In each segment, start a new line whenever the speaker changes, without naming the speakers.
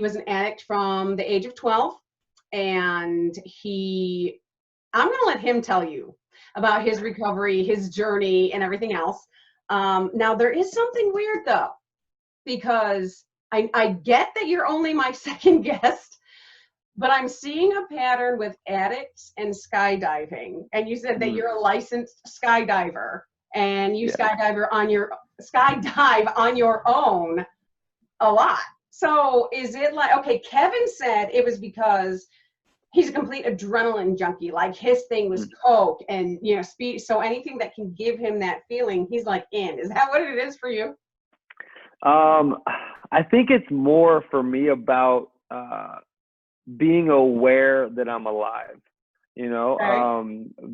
was an addict from the age of 12, and I'm going to let him tell you about his recovery, his journey, and everything else. Now, there is something weird, though, because I get that you're only my second guest, but I'm seeing a pattern with addicts and skydiving. And you said that you're a licensed skydiver, and you skydive on your own a lot. So is it like, okay, Kevin said it was because he's a complete adrenaline junkie. Like his thing was coke and, speed. So anything that can give him that feeling, he's like in. Is that what it is for you?
I think it's more for me about being aware that I'm alive,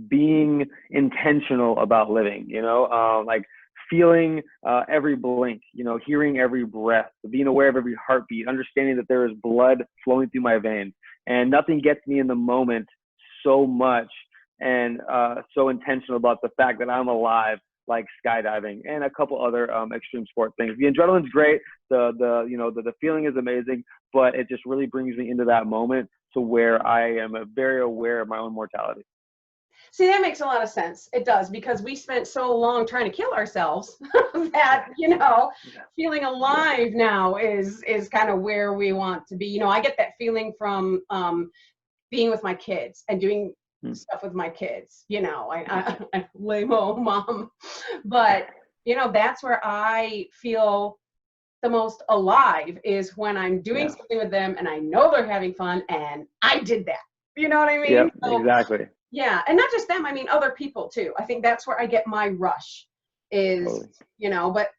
being intentional about living, like feeling every blink, hearing every breath, being aware of every heartbeat, understanding that there is blood flowing through my veins, and nothing gets me in the moment so much and so intentional about the fact that I'm alive, like skydiving and a couple other extreme sport things. The adrenaline's great. The feeling is amazing, but it just really brings me into that moment to where I am very aware of my own mortality.
See, that makes a lot of sense. It does, because we spent so long trying to kill ourselves that, feeling alive now is kind of where we want to be. I get that feeling from being with my kids and doing stuff with my kids. I lame-o mom, but that's where I feel the most alive, is when I'm doing something with them and I know they're having fun and I did that. You know what I mean?
Yeah, exactly.
Yeah, and not just them. I mean, other people too. I think that's where I get my rush is, but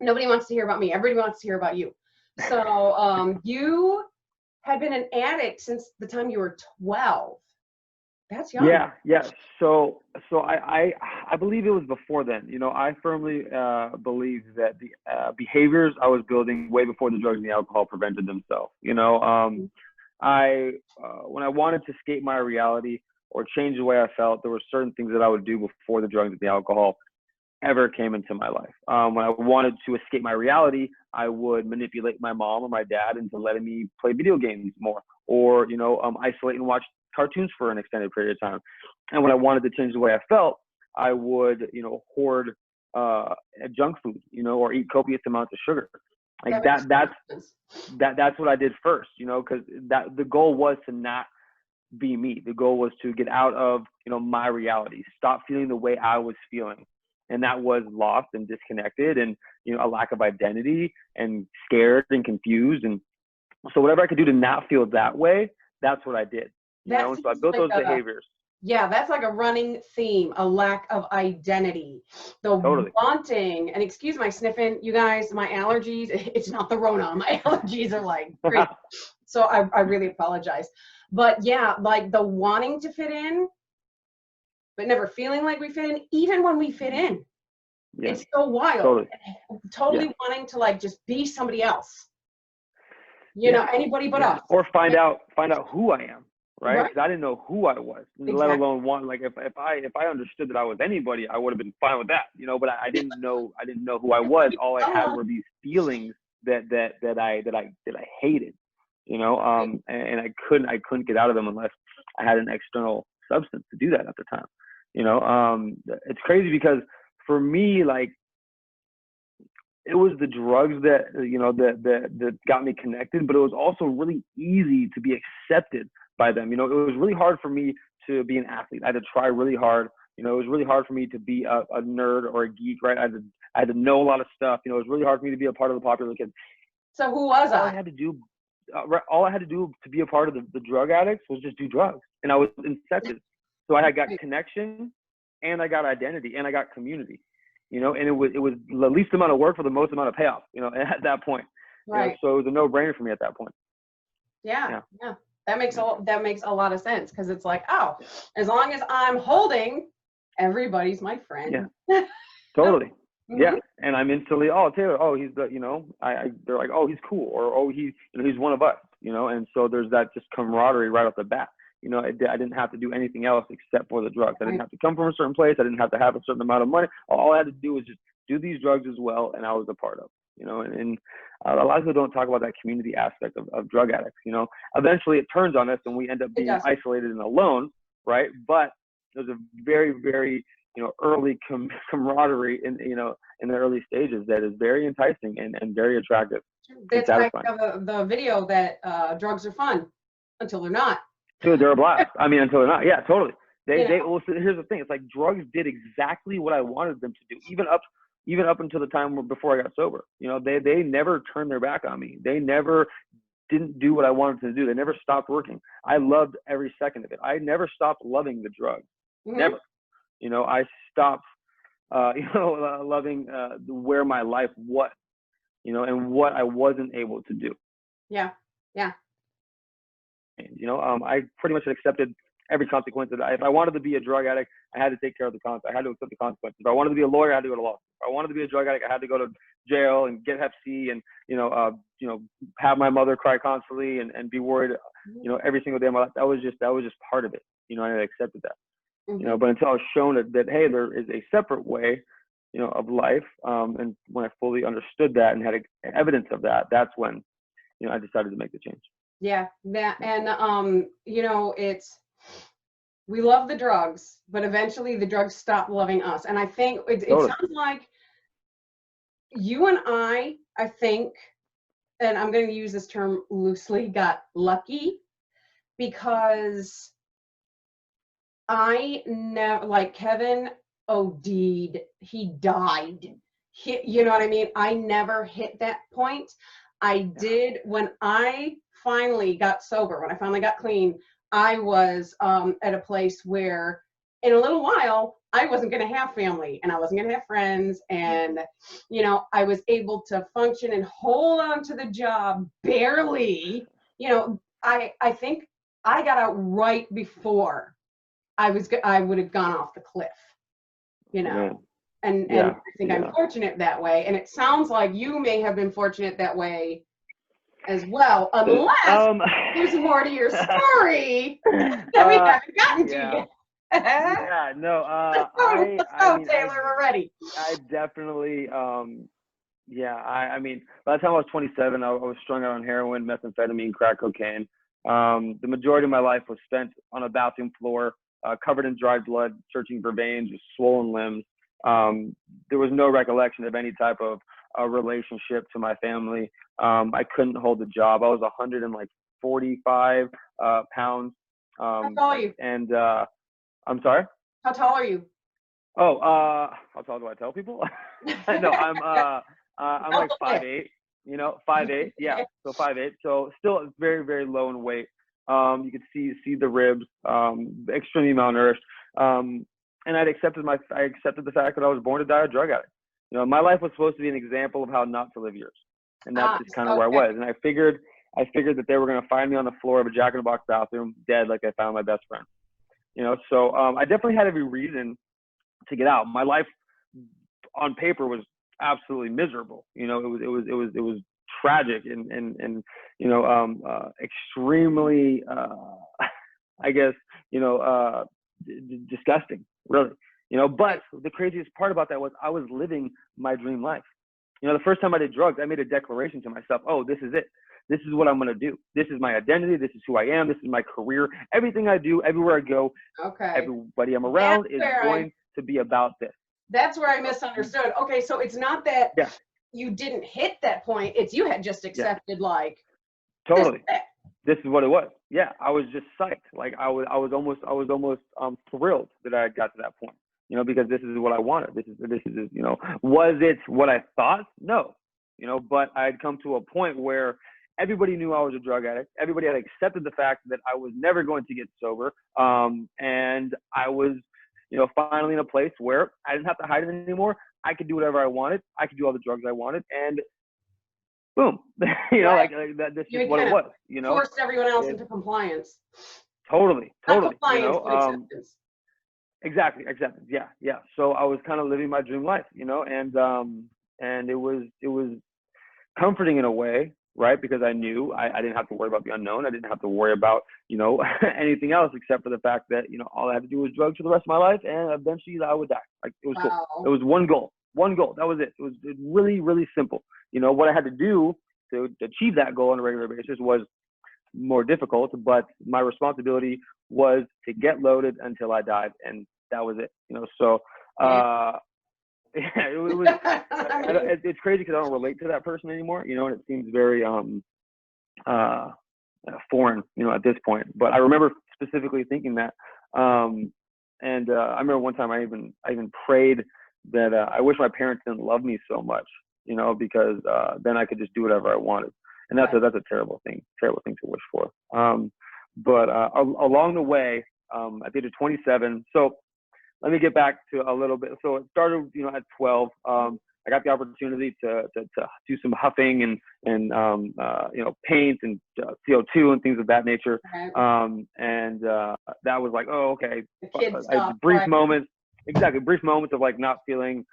nobody wants to hear about me. Everybody wants to hear about you. So you had been an addict since the time you were 12. That's young.
Yeah. So I believe it was before then. I firmly believe that the behaviors I was building way before the drugs and the alcohol prevented themselves. When I wanted to escape my reality or change the way I felt, there were certain things that I would do before the drugs and the alcohol ever came into my life. When I wanted to escape my reality, I would manipulate my mom or my dad into letting me play video games more, or isolate and watch cartoons for an extended period of time. And when I wanted to change the way I felt, I would hoard junk food, or eat copious amounts of sugar. Like that's what I did first, because the goal was to not be me. The goal was to get out of my reality, stop feeling the way I was feeling, and that was lost and disconnected, and a lack of identity, and scared and confused. And so whatever I could do to not feel that way, that's what I did. So I built those behaviors.
Yeah, that's like a running theme, a lack of identity, the wanting, and excuse my sniffing, you guys, my allergies, it's not the Rona, my allergies are like crazy. So I really apologize. But yeah, like the wanting to fit in, but never feeling like we fit in, even when we fit in. Yeah. It's so wild. Totally wanting to like just be somebody else. Anybody but us.
Or find out who I am. Right? Because I didn't know who I was, let alone if I understood that I was anybody, I would have been fine with that, but I didn't know who I was. All I had were these feelings that I hated, and I couldn't get out of them unless I had an external substance to do that at the time. It's crazy because for me, like, it was the drugs that got me connected, but it was also really easy to be accepted by them. It was really hard for me to be an athlete. I had to try really hard. It was really hard for me to be a nerd or a geek, right? I had to know a lot of stuff. It was really hard for me to be a part of the popular kids.
So who was I?
All I had to do to be a part of the drug addicts was just do drugs. And I was accepted. So I got connection, and I got identity, and I got community. And it was the least amount of work for the most amount of payoff, at that point.
Right.
So it was a no-brainer for me at that point.
Yeah. That makes a lot of sense, because it's like, oh, as long as I'm holding, everybody's my friend.
Yeah. Totally. Mm-hmm. Yeah. And I'm instantly, oh, Taylor, oh, he's the, they're like, oh, he's cool, or oh, he's one of us, and so there's that just camaraderie right off the bat. I didn't have to do anything else except for the drugs. I didn't have to come from a certain place. I didn't have to have a certain amount of money. All I had to do was just do these drugs as well, and I was a part of. and a lot of people don't talk about that community aspect of drug addicts. Eventually it turns on us and we end up being isolated and alone, right? But there's a very, very, early camaraderie in the early stages that is very enticing and very attractive.
That's why I have the video that drugs are fun until they're not.
Until they're a blast. I mean, until they're not. Yeah, totally. Well, so here's the thing. It's like drugs did exactly what I wanted them to do, even up until the time before I got sober. They never turned their back on me. They never didn't do what I wanted them to do. They never stopped working. I loved every second of it. I never stopped loving the drugs. Mm-hmm. Never. I stopped, loving where my life was, and what I wasn't able to do.
Yeah. Yeah.
I pretty much accepted every consequence of that. If I wanted to be a drug addict, I had to take care of the consequences. I had to accept the consequences. If I wanted to be a lawyer, I had to go to law school. If I wanted to be a drug addict, I had to go to jail and get Hep C and, have my mother cry constantly and be worried, every single day of my life. That was just part of it. And I accepted that.
Mm-hmm.
But until I was shown that, hey, there is a separate way, of life. And when I fully understood that and had evidence of that, that's when, I decided to make the change.
Yeah. And, we love the drugs, but eventually the drugs stop loving us. And I think it sounds like you and I think, and I'm going to use this term loosely, got lucky, because I never, like Kevin OD'd, he died. You know what I mean? I never hit that point. I did when I finally got sober, when I finally got clean. I was at a place where in a little while, I wasn't going to have family and I wasn't going to have friends. And, I was able to function and hold on to the job barely. I think I got out right before I would have gone off the cliff, And I think I'm fortunate that way. And it sounds like you may have been fortunate that way as well, unless there's more to your story that we haven't gotten to yet.
Let's go,
Taylor, we're ready.
I definitely, I mean, by the time I was 27, I was strung out on heroin, methamphetamine, crack cocaine. The majority of my life was spent on a bathroom floor, covered in dried blood, searching for veins with swollen limbs. There was no recollection of any type of relationship to my family. I couldn't hold a job. I was 145 pounds.
How tall are you?
And I'm sorry?
How tall are you?
Oh, how tall do I tell people? No, I'm like 5'8", 5'8", yeah, so 5'8", so still very, very low in weight. You could see the ribs, extremely malnourished. And I accepted the fact that I was born to die a drug addict. My life was supposed to be an example of how not to live yours. And that's just kind of where I was. And I figured that they were going to find me on the floor of a Jack in the Box bathroom, dead, like I found my best friend. So I definitely had every reason to get out. My life on paper was absolutely miserable. It was tragic and extremely, I guess, disgusting, really. But the craziest part about that was I was living my dream life. The first time I did drugs, I made a declaration to myself, oh, this is it. This is what I'm going to do. This is my identity. This is who I am. This is my career. Everything I do, everywhere I go, everybody I'm around is going to be about this.
That's where I misunderstood. Okay, so it's not that you didn't hit that point. It's you had just accepted
totally. This is what it was. Yeah, I was just psyched. Like I was almost thrilled that I got to that point. Because this is what I wanted. This is was it what I thought? No. But I had come to a point where everybody knew I was a drug addict. Everybody had accepted the fact that I was never going to get sober. And I was, finally in a place where I didn't have to hide it anymore. I could do whatever I wanted. I could do all the drugs I wanted. And boom, that's just what it was.
Forced everyone else into compliance.
Totally.
Compliance, but acceptance.
Exactly. Yeah. So I was kind of living my dream life, and it was comforting in a way, right? Because I knew I didn't have to worry about the unknown. I didn't have to worry about, anything else except for the fact that, all I had to do was drugs for the rest of my life, and eventually I would die. Like it was cool. It was one goal. That was it. It was really, really simple. you know, what I had to do to achieve that goal on a regular basis was more difficult, but my responsibility was to get loaded until I died, and that was it. You know, so yeah, it was. It's crazy because I don't relate to that person anymore. You know, and it seems very foreign, you know, at this point. But I remember specifically thinking that, and I remember one time I even prayed that I wish my parents didn't love me so much, you know, because then I could just do whatever I wanted. And that's a terrible thing to wish for. But along the way, at the age of 27, so let me get back to a little bit. So it started, you know, at 12. I got the opportunity to do some huffing and you know, paint and CO2 and things of that nature.
Okay.
And that was like, oh, okay.
Brief
moments, exactly, brief moments of like not feeling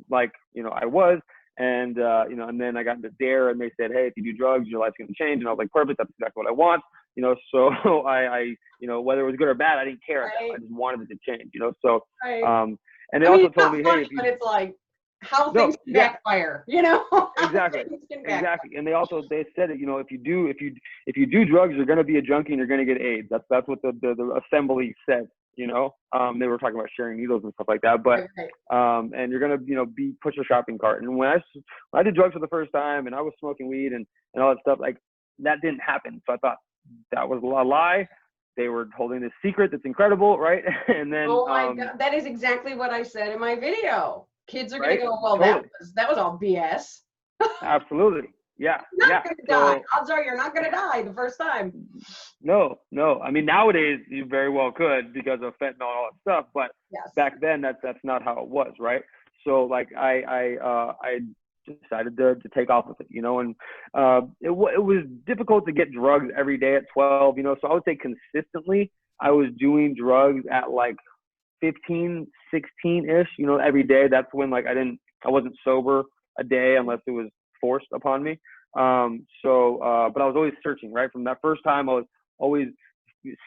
like, you know, I was. And you know, and then I got into DARE, and they said, hey, if you do drugs, your life's gonna change. And I was like, perfect, that's exactly what I want. You know, so I you know, whether it was good or bad, I didn't care.
Right.
I just wanted it to change. You know, so
Right.
and they also told me, hey, if you,
but it's like how things can backfire, you know.
Exactly. And they said it, you know, if you do drugs, you're gonna be a junkie and you're gonna get AIDS. That's what the assembly said. You know, they were talking about sharing needles and stuff like that, but and you're gonna, you know, push a shopping cart. And when I did drugs for the first time and I was smoking weed and all that stuff, like that didn't happen. So I thought that was a lie. They were holding this secret that's incredible, right? And then
oh my God, that is exactly what I said in my video. Kids are
right?
gonna go, well,
totally.
that was all BS.
Absolutely. Yeah.
You're not gonna die. Odds are you're not gonna die the first time.
No. I mean, nowadays you very well could because of fentanyl and all that stuff, but back then that's not how it was, right? So like I decided to take off with it, you know, and it was difficult to get drugs every day at 12, you know, so I would say consistently I was doing drugs at like 15, 16-ish, you know, every day. That's when like I wasn't sober a day unless it was forced upon me. But I was always searching, right? From that first time, I was always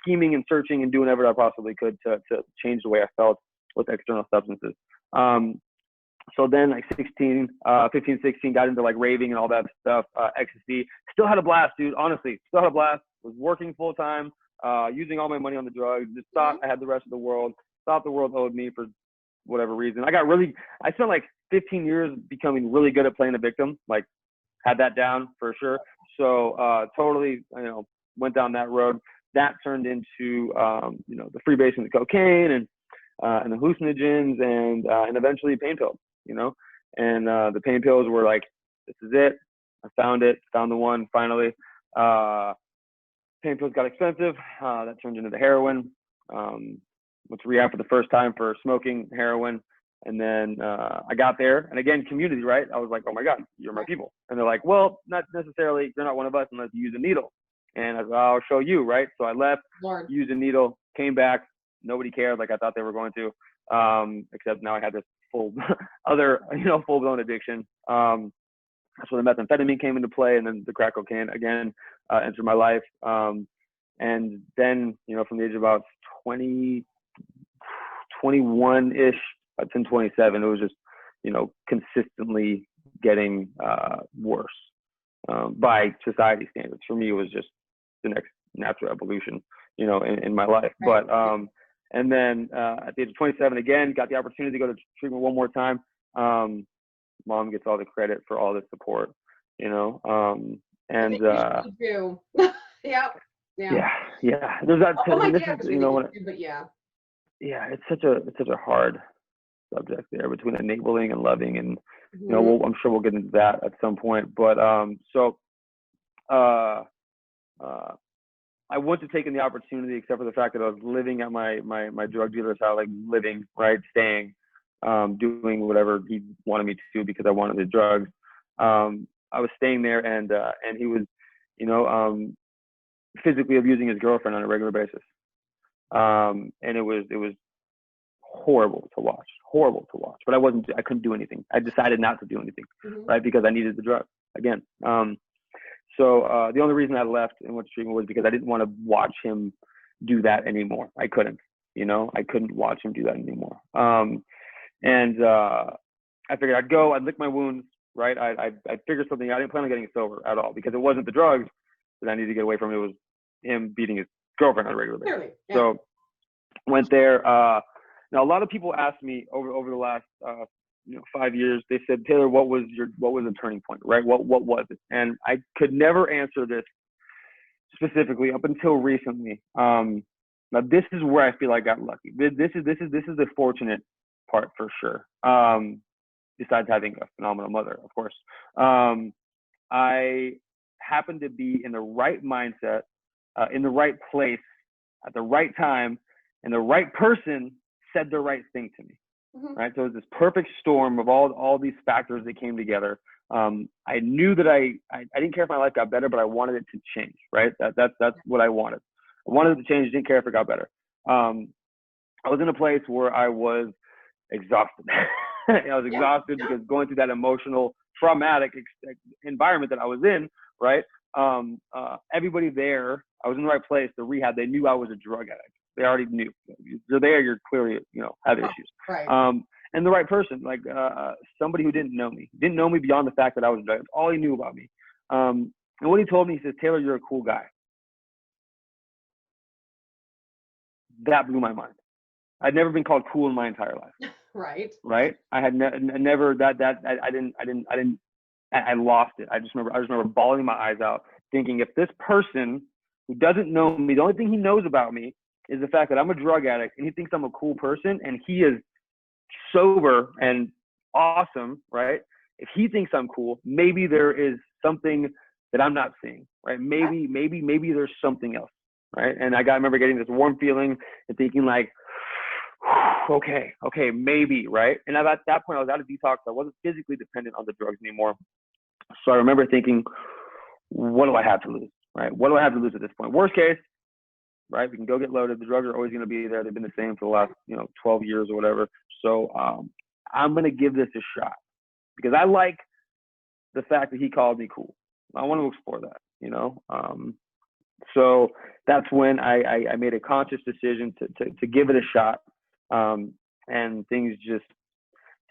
scheming and searching and doing whatever I possibly could to change the way I felt with external substances. So then like 15, 16, got into like raving and all that stuff, ecstasy. Still had a blast, dude. Honestly, still had a blast. Was working full time, using all my money on the drugs. Just thought I had the rest of the world. Thought the world owed me for whatever reason. I spent like 15 years becoming really good at playing the victim. Like had that down for sure. So totally, you know, went down that road. That turned into you know, the freebasing, the cocaine and the hallucinogens and eventually pain pills, you know. And the pain pills were like, this is it. I found the one finally. Pain pills got expensive. That turned into the heroin. Went to rehab for the first time for smoking heroin. And then I got there, and again, community, right? I was like, oh my God, you're my people. And they're like, well, not necessarily. You're not one of us unless you use a needle. And I said, I'll show you, right? So I left, used a needle, came back. Nobody cared like I thought they were going to, except now I had this full full-blown addiction. That's when the methamphetamine came into play, and then the crack cocaine again entered my life. And then, you know, from the age of about 20, 21-ish, up to 27, it was just, you know, consistently getting worse by society standards. For me, it was just the next natural evolution, you know, in my life. But and then at the age of 27, again, got the opportunity to go to treatment one more time. Mom gets all the credit for all the support, you know. And
do. Yeah.
There's that.
Oh my
this
God,
is, you know,
but yeah,
it's such a hard subject there between enabling and loving, and you know, I'm sure we'll get into that at some point. But I wouldn't have taken the opportunity except for the fact that I was living at my drug dealer's house, like living, right, staying, doing whatever he wanted me to do because I wanted the drugs. I was staying there, and he was, you know, physically abusing his girlfriend on a regular basis. And it was horrible to watch, but I couldn't do anything. I decided not to do anything, right? Because I needed the drug again. So the only reason I left and went to treatment was because I didn't want to watch him do that anymore. I couldn't, you know, I couldn't watch him do that anymore. And I figured I'd lick my wounds, right? I figured something out. I didn't plan on getting sober at all because it wasn't the drugs that I needed to get away from. It was him beating his girlfriend on a regular basis.
Clearly, yeah.
So went there. Now a lot of people asked me over the last 5 years. They said, Taylor, what was the turning point, right? What was it? And I could never answer this specifically up until recently. Now this is where I feel I got lucky. This is the fortunate part for sure. Besides having a phenomenal mother, of course. I happened to be in the right mindset, in the right place, at the right time, and the right person said the right thing to me.
Mm-hmm.
Right. So it was this perfect storm of all these factors that came together. I knew that I didn't care if my life got better, but I wanted it to change. Right. That's what I wanted. I wanted it to change. Didn't care if it got better. I was in a place where I was exhausted. I was exhausted because going through that emotional, traumatic environment that I was in, right? Everybody there, I was in the right place, the rehab, they knew I was a drug addict. They already knew. You're there, you're clearly, have issues.
Right.
And the right person, like somebody who didn't know me beyond the fact that I was a drug addict. All he knew about me. And what he told me, he says, Taylor, you're a cool guy. That blew my mind. I'd never been called cool in my entire life. Right. I had never I lost it. I just remember bawling my eyes out, thinking if this person who doesn't know me, the only thing he knows about me is the fact that I'm a drug addict, and he thinks I'm a cool person, and he is sober and awesome, right? If he thinks I'm cool, maybe there is something that I'm not seeing, right? Maybe there's something else, right? And I remember getting this warm feeling and thinking like, okay, maybe, right? And at that point, I was out of detox. I wasn't physically dependent on the drugs anymore. So I remember thinking, what do I have to lose, right? What do I have to lose at this point? Worst case, right? We can go get loaded. The drugs are always going to be there. They've been the same for the last, 12 years or whatever. So I'm going to give this a shot because I like the fact that he called me cool. I want to explore that, So that's when I made a conscious decision to give it a shot. And things just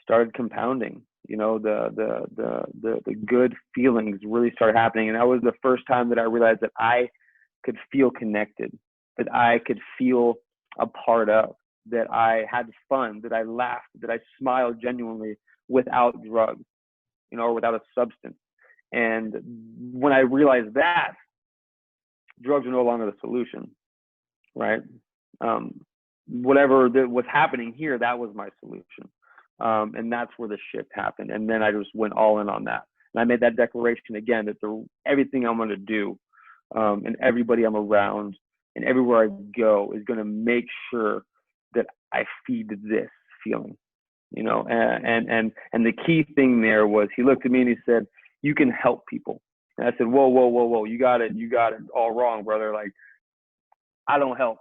started compounding. The good feelings really started happening, and that was the first time that I realized that I could feel connected, that I could feel a part of, that I had fun, that I laughed, that I smiled genuinely without drugs, or without a substance. And when I realized that, drugs are no longer the solution, right? Whatever was happening here, that was my solution. And that's where the shift happened. And then I just went all in on that. And I made that declaration again, that everything I'm going to do, and everybody I'm around and everywhere I go is going to make sure that I feed this feeling, and the key thing there was he looked at me and he said, you can help people. And I said, whoa. You got it all wrong, brother. Like, I don't help.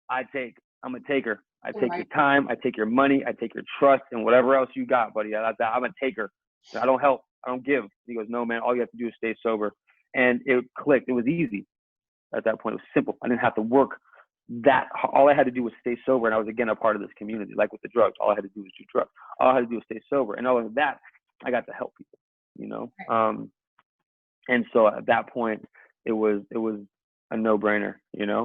I'm a taker. I take your time. I take your money. I take your trust and whatever else you got, buddy. I'm a taker. I don't help. I don't give. He goes, no, man, all you have to do is stay sober. And it clicked. It was easy at that point. It was simple. I didn't have to work that. All I had to do was stay sober. And I was, again, a part of this community. Like with the drugs, all I had to do was do drugs. All I had to do was stay sober. And all of that, I got to help people, And so at that point, it was a no-brainer,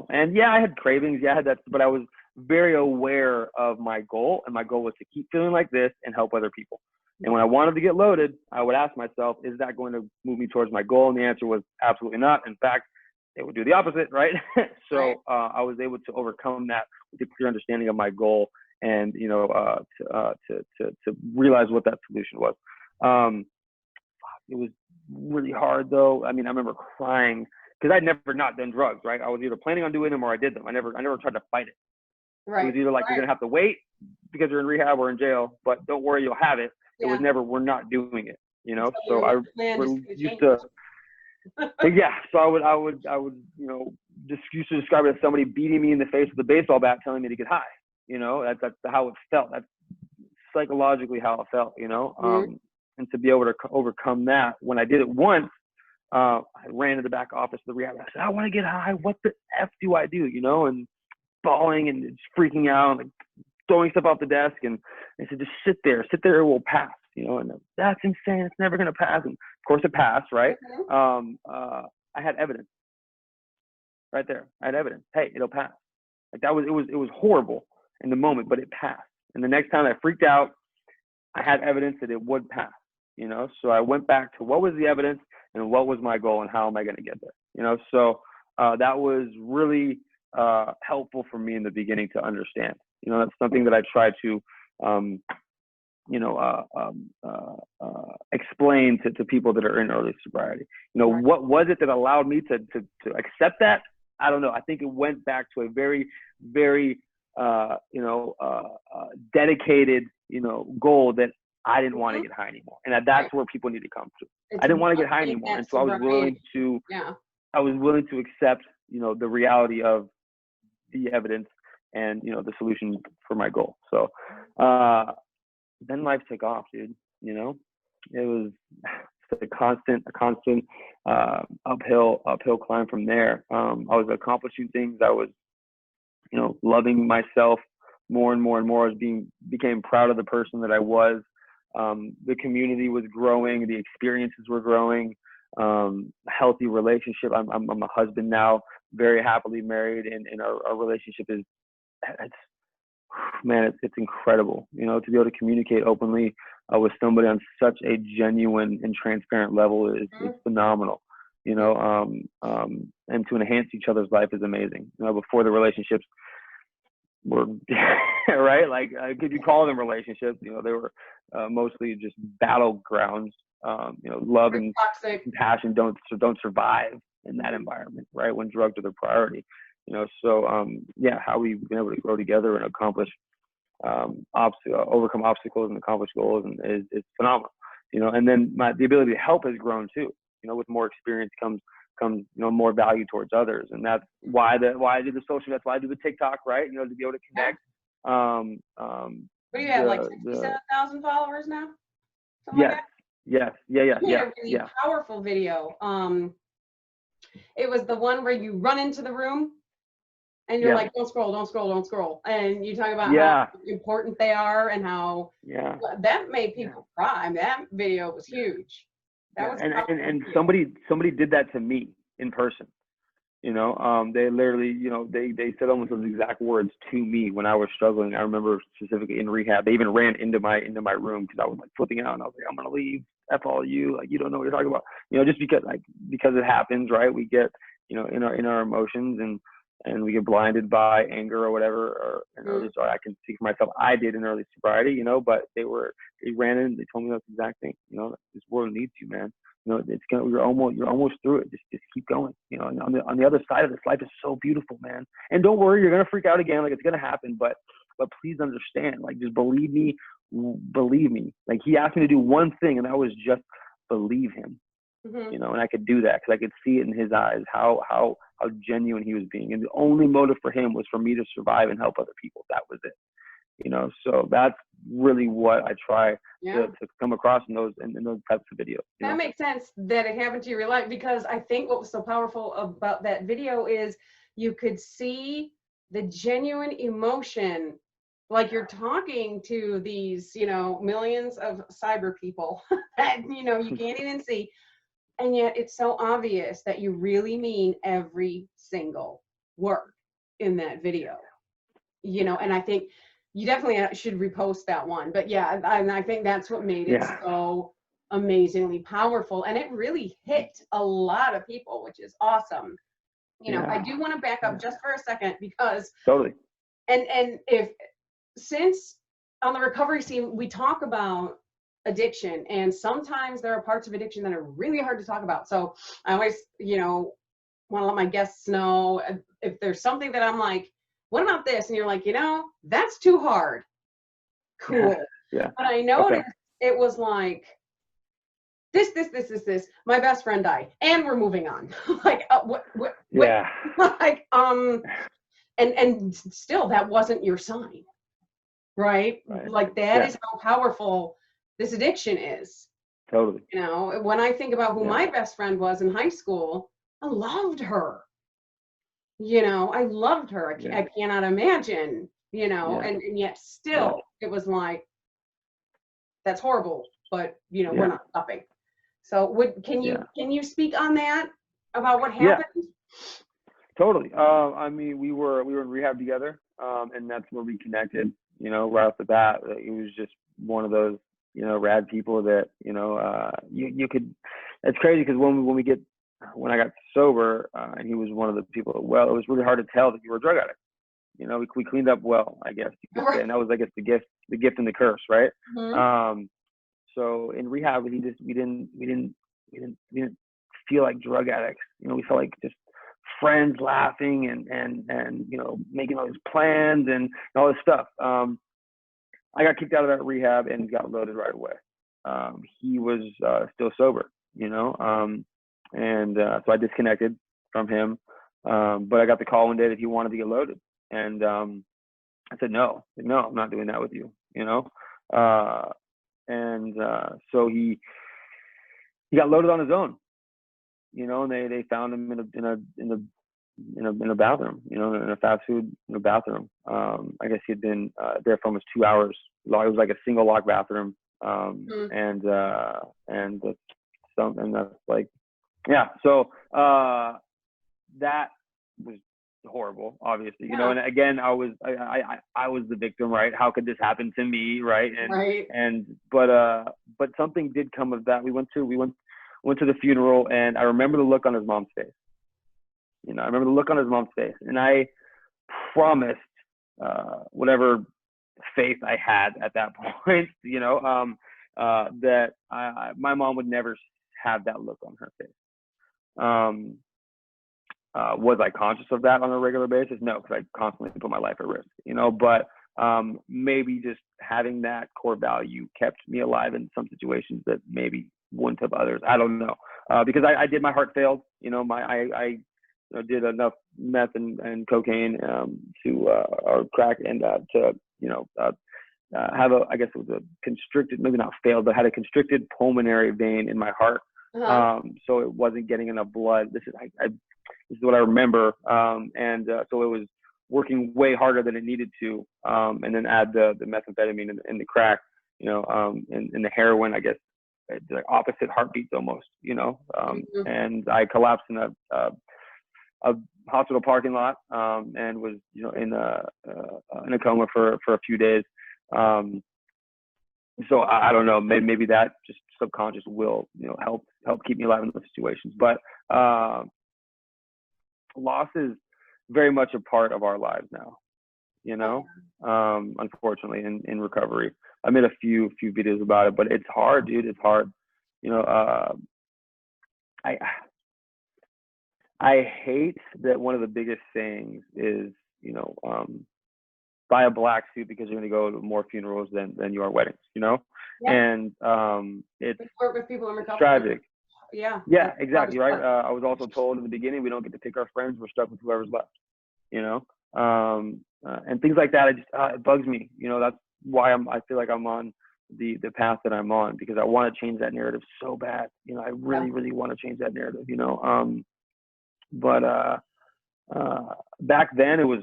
And yeah, I had cravings. Yeah, I had that. But I was very aware of my goal. And my goal was to keep feeling like this and help other people. And when I wanted to get loaded, I would ask myself, is that going to move me towards my goal? And the answer was absolutely not. In fact, it would do the opposite, right? So I was able to overcome that with a clear understanding of my goal and, to realize what that solution was. It was really hard, though. I mean, I remember crying because I'd never not done drugs, right? I was either planning on doing them or I did them. I never tried to fight it. Right. It was either like, you're going to have to wait because you're in rehab or in jail, but don't worry, you'll have it. It was never, we're not doing it, So I used to, yeah. So I would, just used to describe it as somebody beating me in the face with a baseball bat, telling me to get high. That's how it felt. That's psychologically how it felt. And to be able to overcome that, when I did it once, I ran to the back office of the rehab. I said, I want to get high. What the F do I do? And bawling and just freaking out, and like throwing stuff off the desk. And they said, just sit there, it will pass. you know, and that's insane. It's never going to pass. And of course it passed, right? I had evidence right there. I had evidence. Hey, it'll pass. Like it was horrible in the moment, but it passed. And the next time I freaked out, I had evidence that it would pass, you know? So I went back to what was the evidence and what was my goal and how am I going to get there, you know? So that was really helpful for me in the beginning to understand, you know. That's something that I try to, explain to people that are in early sobriety. You know, what was it that allowed me to accept that? I don't know. I think it went back to a very, very, dedicated, you know, goal that I didn't want to get high anymore. And that's where people need to come to. I didn't want to get high anymore. And so I was willing to accept, you know, the reality of the evidence and, you know, the solution for my goal. So, then life took off, dude. You know, it was a constant uphill climb from there. I was accomplishing things. I was, you know, loving myself more and more and more. Became proud of the person that I was. The community was growing. The experiences were growing. Healthy relationship. I'm a husband now, very happily married, and our relationship is, it's incredible, you know, to be able to communicate openly with somebody on such a genuine and transparent level is phenomenal, you know, and to enhance each other's life is amazing. You know, before the relationships were right, like if you call them relationships, you know, they were mostly just battlegrounds. You know, love and compassion don't survive in that environment, right? When drugs are the priority. You know, so how we've been able to grow together and accomplish, overcome obstacles and accomplish goals, and is phenomenal. You know, and then the ability to help has grown too. You know, with more experience comes you know, more value towards others, and that's why I do the social. That's why I do the TikTok, right? You know, to be able to connect.
What do you have, like 67,000 followers now?
Yes. Yes. Yeah.
You made a really powerful video. It was the one where you run into the room. And you're like, don't scroll. And you talk about how important they are and how that made people cry. That video was huge. That was
and somebody did that to me in person. You know, they literally, you know, they said almost those exact words to me when I was struggling. I remember specifically in rehab, they even ran into my room because I was like flipping out and I was like, I'm gonna leave. F all you, like, you don't know what you're talking about. You know, just because it happens, right? We get, you know, in our emotions and we get blinded by anger or whatever, or early sobriety. I can speak for myself. I did in early sobriety, you know, but they ran in, they told me that exact thing. You know, this world needs you, man. You know, you're almost through it. Just keep going. You know, and on the other side of this, life is so beautiful, man. And don't worry, you're gonna freak out again, like it's gonna happen. But please understand, like, just believe me. Like, he asked me to do one thing, and that was just believe him. You know, and I could do that because I could see it in his eyes how genuine he was being, and the only motive for him was for me to survive and help other people. That was it. You know, so that's really what I try to come across in those types of videos.
That makes sense that it happened to your life, because I think what was so powerful about that video is you could see the genuine emotion. Like, you're talking to these, you know, millions of cyber people that, you know, you can't even see. And yet it's so obvious that you really mean every single word in that video, you know. And I think you definitely should repost that one. But yeah, and I think that's what made it so amazingly powerful. And it really hit a lot of people, which is awesome. You know, I do want to back up just for a second, because and since on the recovery scene, we talk about addiction, and sometimes there are parts of addiction that are really hard to talk about. So I always, you know, want to let my guests know if there's something that I'm like, what about this? And you're like, you know, that's too hard. Cool. But I noticed it was like, this. My best friend died, and we're moving on. Like, what? Like, and still, that wasn't your sign. Right? Like, that is how powerful this addiction is.
Totally.
You know, when I think about who my best friend was in high school, I loved her. You know, I loved her. I cannot imagine, you know, and yet still it was like, that's horrible. but you know,
Yeah.
we're not stopping. So can you speak on that about what
Yeah,
happened?
totally. I mean, we were in rehab together, and that's where we connected. You know, right off the bat, it was just one of those, you know, rad people that, you know, you could. It's crazy because when I got sober, and he was one of the people that, well, it was really hard to tell that you were a drug addict. You know, we cleaned up well, I guess you could say, and that was, I guess, the gift and the curse, right?
Mm-hmm.
So in rehab, we didn't feel like drug addicts. You know, we felt like just friends laughing and you know, making all these plans and all this stuff. I got kicked out of that rehab and got loaded right away. He was still sober, you know, and so I disconnected from him. But I got the call one day that he wanted to get loaded, and I said no, I'm not doing that with you, you know. And so he got loaded on his own, you know, and they found him in a bathroom, you know, in a fast food bathroom. I guess he had been there for almost 2 hours. It was like a single lock bathroom, and that's like, yeah. So that was horrible, obviously, you know. And again, I was the victim, right? How could this happen to me, right? But something did come of that. We went to the funeral, and I remember the look on his mom's face. You know, I remember the look on his mom's face, and I promised whatever faith I had at that point, you know, that my mom would never have that look on her face. Was I conscious of that on a regular basis? No, because I constantly put my life at risk, you know. But maybe just having that core value kept me alive in some situations that maybe wouldn't have others. I don't know, because I did. My heart failed, you know. I did enough meth and cocaine or crack and to, you know, have I guess it was a constricted, maybe not failed, but had a constricted pulmonary vein in my heart. So it wasn't getting enough blood. This is what I remember. So it was working way harder than it needed to. And then add the methamphetamine and the crack, you know, and the heroin, I guess, like opposite heartbeats almost, you know. And I collapsed in a hospital parking lot, and was, you know, in a coma for a few days. So I don't know, maybe that just subconscious will, you know, help keep me alive in those situations. But loss is very much a part of our lives now, you know. Unfortunately, in recovery, I made a few videos about it, but it's hard, dude. It's hard, you know. I hate that one of the biggest things is, you know, buy a black suit because you're going to go to more funerals than you are weddings, you know. And it's
work with people in recovery.
Tragic.
Yeah,
exactly, right. I was also told in the beginning, we don't get to pick our friends, we're stuck with whoever's left, you know. And things like that, it bugs me, you know. That's why I feel like I'm on the path that I'm on, because I want to change that narrative so bad, you know. I really want to change that narrative, you know. But back then it was,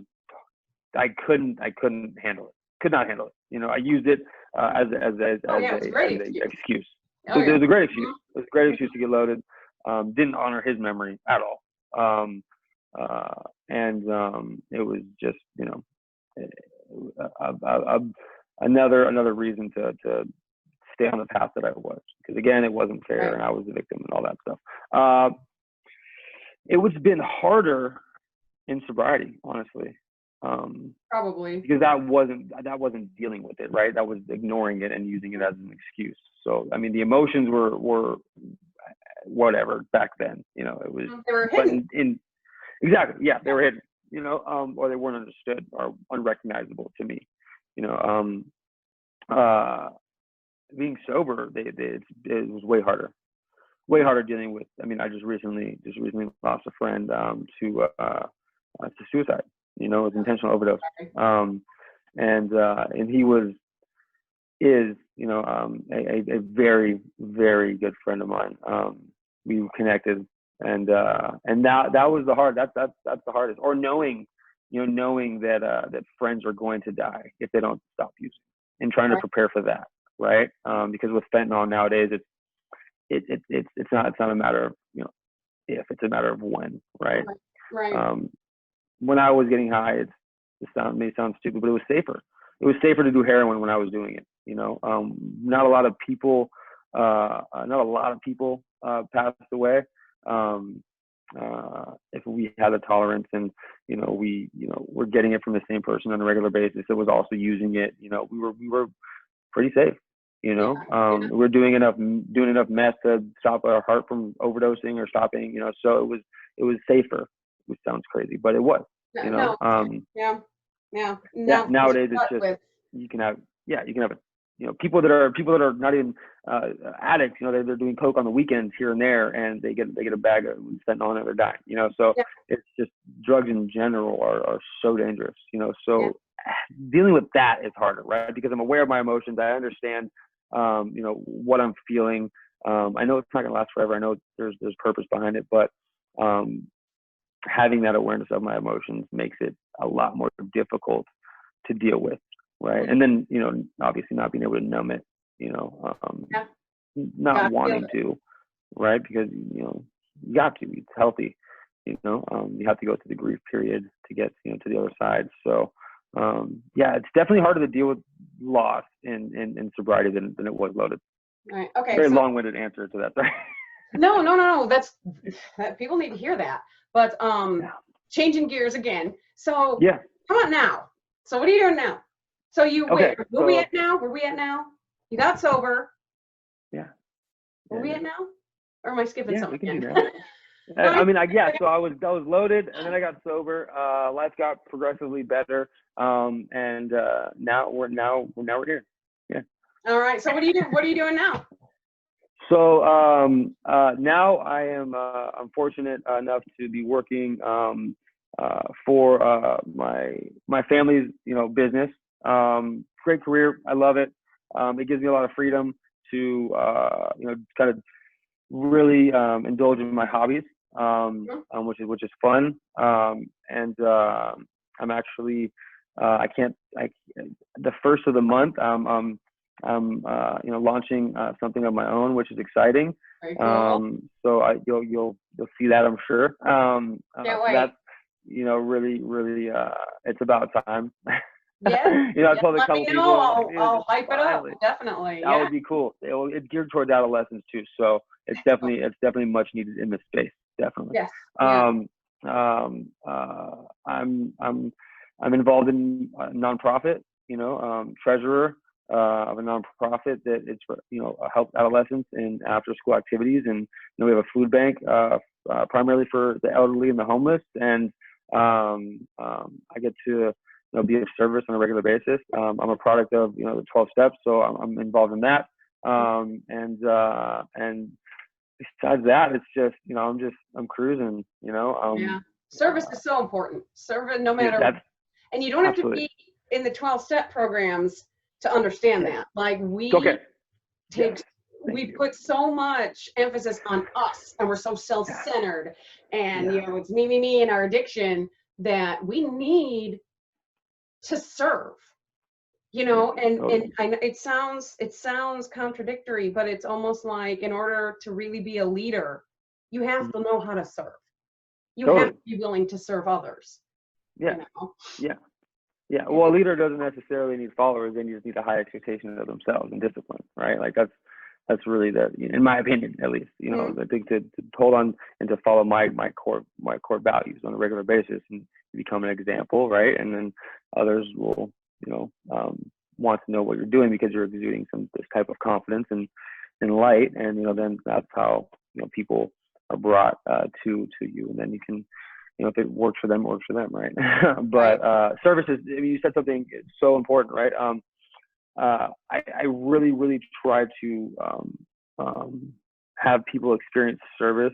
I couldn't handle it. Could not handle it. You know, I used it as an excuse. It was a great excuse. It was a great excuse to get loaded. Didn't honor his memory at all. And it was just, you know, another reason to stay on the path that I was, because again, it wasn't fair, and I was the victim and all that stuff. It was been harder in sobriety, honestly.
Probably
because that wasn't dealing with it, right? That was ignoring it and using it as an excuse. So I mean, the emotions were whatever back then, you know. It was,
they were hidden.
Exactly, yeah, they were hidden, you know, or they weren't understood or unrecognizable to me, you know. Being sober, it was way harder dealing with. I mean, I just recently lost a friend to suicide. You know, it was intentional overdose. And he is, you know, a very, very good friend of mine. We were connected, and that was that's the hardest. Or knowing that friends are going to die if they don't stop using, and trying to prepare for that. right? Because with fentanyl nowadays, it's not a matter of, if, it's a matter of when, right?
Right.
When I was getting high, may sound stupid, but it was safer. It was safer to do heroin when I was doing it. Not a lot of people passed away. If we had a tolerance and, we're getting it from the same person on a regular basis that was also using it, we were pretty safe. We're doing enough meth to stop our heart from overdosing or stopping, so it was safer, which sounds crazy, but it was,
No. Yeah. No,
nowadays it's just, you can have people that are not even addicts, they're doing coke on the weekends here and there, and they get a bag of fentanyl and they're dying, so it's just, drugs in general are so dangerous, so dealing with that is harder, right? Because I'm aware of my emotions. I understand, what I'm feeling. I know it's not gonna last forever. I know there's purpose behind it, but having that awareness of my emotions makes it a lot more difficult to deal with, right? And then, obviously not being able to numb it, not wanting to, right? Because, you got to, it's healthy, you have to go through the grief period to get, to the other side. So, it's definitely harder to deal with loss in sobriety than it was loaded.
Right. Okay.
Very long-winded answer to that. Sorry.
No. That's people need to hear that. But changing gears again. So come on now. So what are you doing now? So where we at now? Where we at now? You got sober.
Yeah.
Where we at now? Or am I skipping something?
We can do that. So I was loaded, and then I got sober. Life got progressively better, and now we're here. Yeah.
All right. So what are you doing now?
So now I am I'm fortunate enough to be working for my family's business. Great career. I love it. It gives me a lot of freedom to kind of really indulge in my hobbies, which is fun. And I'm actually the first of the month I'm launching something of my own, which is exciting.
Very cool.
So you'll see that, I'm sure.
Can't wait.
That's really it's about time.
Yeah.
I told a couple people.
I'll hype it up. Definitely.
That would be cool. It's geared towards adolescents too, so it's definitely much needed in this space. Definitely.
Yes.
I'm involved in a nonprofit. Treasurer of a nonprofit that it's for help adolescents in after school activities, and we have a food bank primarily for the elderly and the homeless, and I get to be of service on a regular basis. I'm a product of the 12 steps, so I'm involved in that. And besides that, it's just I'm cruising.
Service is so important. Service, no matter, and you don't have to be in the 12-step programs to understand that. Like we put so much emphasis on us, and we're so self-centered, and it's me, and our addiction, that we need to serve, and I know it sounds contradictory, but it's almost like in order to really be a leader, you have to know how to serve. You have to be willing to serve others.
Well, a leader doesn't necessarily need followers; they just need a high expectation of themselves and discipline, right? Like that's really in my opinion, at least. I think to hold on and to follow my core values on a regular basis and become an example, right? And then others will want to know what you're doing because you're exuding this type of confidence and light, and then that's how people are brought to you, and then you can. If it works for them, it works for them, right? But services, you said something so important, right? I really, really try to have people experience service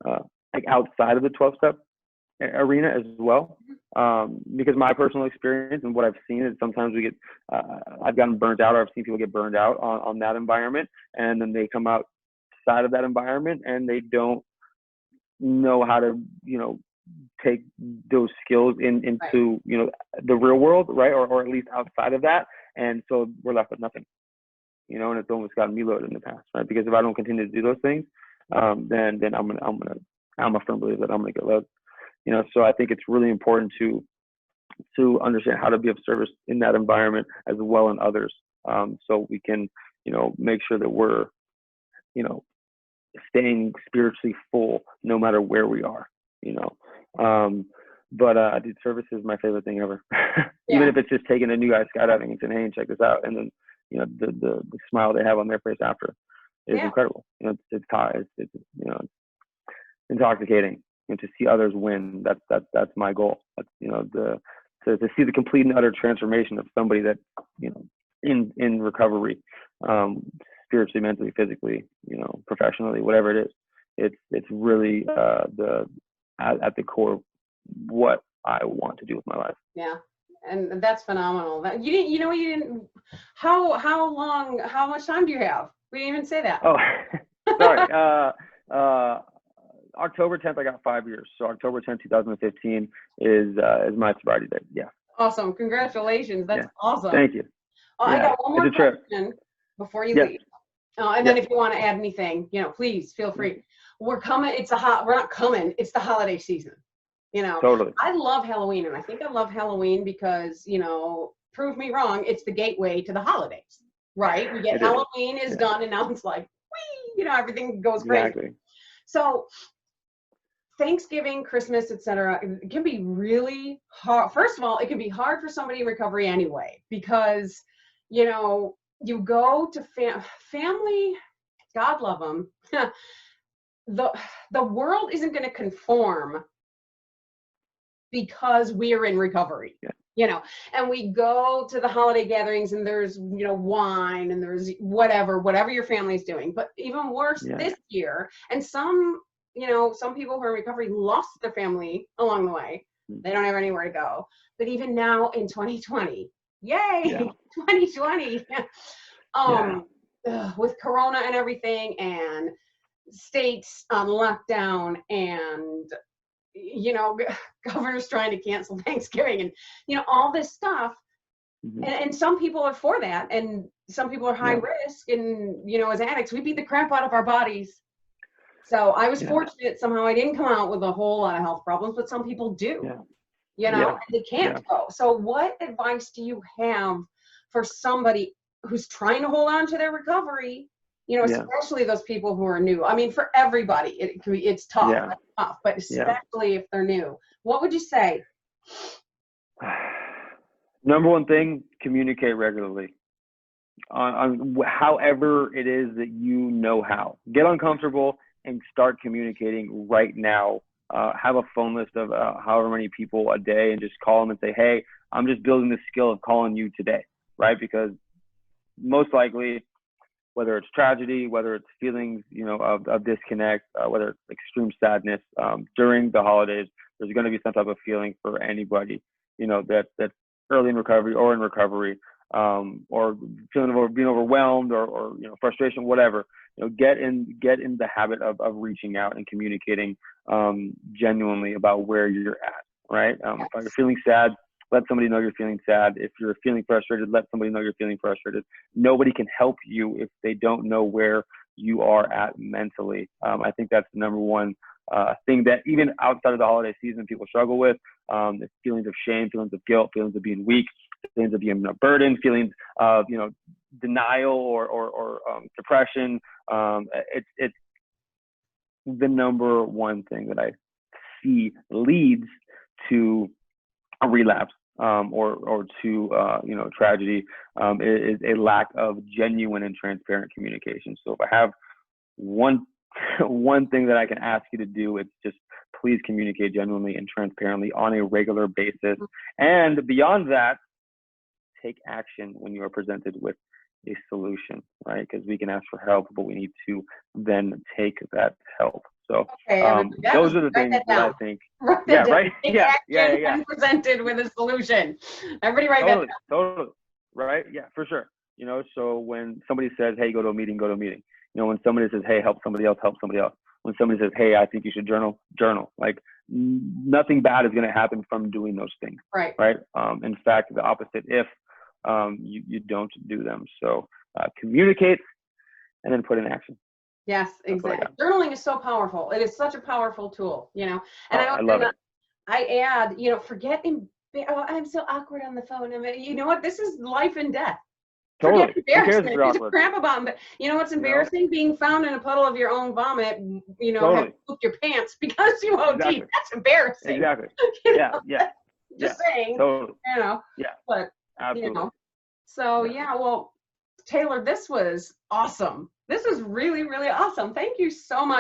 like outside of the 12-step arena as well, because my personal experience and what I've seen is sometimes I've gotten burnt out, or I've seen people get burned out on that environment, and then they come outside of that environment and they don't know how to take those skills into the real world, right? Or at least outside of that, and so we're left with nothing. you know, and it's almost gotten me loaded in the past, right? Because if I don't continue to do those things, then I'm a firm believer that I'm gonna get loaded, you know. So I think it's really important to understand how to be of service in that environment as well in others, so we can, you know, make sure that we're, you know, staying spiritually full no matter where we are, you know. But dude, service is my favorite thing ever. Even if it's just taking a new guy skydiving and saying, hey, check this out, and then, you know, the smile they have on their face after is incredible. You know, it's you know, intoxicating, and to see others win. That's my goal. That's, you know, to see the complete and utter transformation of somebody that, you know, in recovery, spiritually, mentally, physically, you know, professionally, whatever it is. It's really at the core what I want to do with my life.
Yeah. And that's phenomenal. How much time do you have? We didn't even say that.
Oh, sorry. October 10th, I got 5 years. So October 10th, 2015 is my sobriety date. Yeah.
Awesome. Congratulations. That's awesome.
Thank you.
I got one more question before you leave. And then if you want to add anything, you know, please feel free. We're coming. We're not coming. It's the holiday season. You know,
totally.
I love Halloween, and I think I love Halloween because, you know, prove me wrong, it's the gateway to the holidays, right? We get Halloween is done, and now it's like, whee, you know, everything goes crazy. Exactly. So Thanksgiving, Christmas, etc., it can be really hard. First of all, it can be hard for somebody in recovery anyway, because, you know, you go to family, God love them. The world isn't going to conform because we are in recovery, you know, and we go to the holiday gatherings and there's, you know, wine and there's whatever your family's doing. But even worse this year, and some, you know, some people who are in recovery lost their family along the way. They don't have anywhere to go. But even now in 2020, yay, 2020, with Corona and everything, and states on lockdown, and, you know, governor's trying to cancel Thanksgiving, and, you know, all this stuff. And some people are for that, and some people are high risk, and, you know, as addicts, we beat the crap out of our bodies. So I was fortunate somehow I didn't come out with a whole lot of health problems, but some people do, you know, and they can't go. So what advice do you have for somebody who's trying to hold on to their recovery, you know, especially those people who are new? I mean, for everybody, it's tough, but especially if they're new. What would you say?
Number one thing, communicate regularly. On however it is that you know how. Get uncomfortable and start communicating right now. Have a phone list of however many people a day, and just call them and say, hey, I'm just building the skill of calling you today, right? Because most likely, whether it's tragedy, whether it's feelings, you know, of disconnect, whether it's extreme sadness, during the holidays, there's going to be some type of feeling for anybody, you know, that's early in recovery or in recovery, or feeling being overwhelmed, or you know, frustration, whatever. You know, get in the habit of reaching out and communicating genuinely about where you're at, right? If you're feeling sad, let somebody know you're feeling sad. If you're feeling frustrated, let somebody know you're feeling frustrated. Nobody can help you if they don't know where you are at mentally. I think that's the number one thing that even outside of the holiday season people struggle with. Feelings of shame, feelings of guilt, feelings of being weak, feelings of being a burden, feelings of, you know, denial or depression. It's the number one thing that I see leads to a relapse, or to you know, tragedy, is a lack of genuine and transparent communication. So if I have one thing that I can ask you to do, it's just please communicate genuinely and transparently on a regular basis. And beyond that, take action when you are presented with a solution, right? Because we can ask for help, but we need to then take that help. So those are the things that I think.
When presented with a solution. Everybody write that down.
Totally. Right? Yeah, for sure. You know, so when somebody says, hey, go to a meeting, go to a meeting. You know, when somebody says, hey, help somebody else, help somebody else. When somebody says, hey, I think you should journal. Like, nothing bad is going to happen from doing those things.
Right.
In fact, the opposite if you don't do them. So communicate, and then put in action.
Yes, exactly. Journaling is so powerful. It is such a powerful tool, you know. And
I love it.
I add, you know, oh, I'm so awkward on the phone. I mean, you know what? This is life and death.
Totally.
Forget embarrassment. There's a crap about them. You know what's embarrassing? You know? Being found in a puddle of your own vomit, you know, have pooped your pants because you OD'd. Exactly. That's embarrassing.
Exactly. Yeah.
Just saying.
Totally.
You know.
Yeah.
But,
absolutely.
You know. So, yeah, well, Taylor, this was awesome. This is really, really awesome. Thank you so much.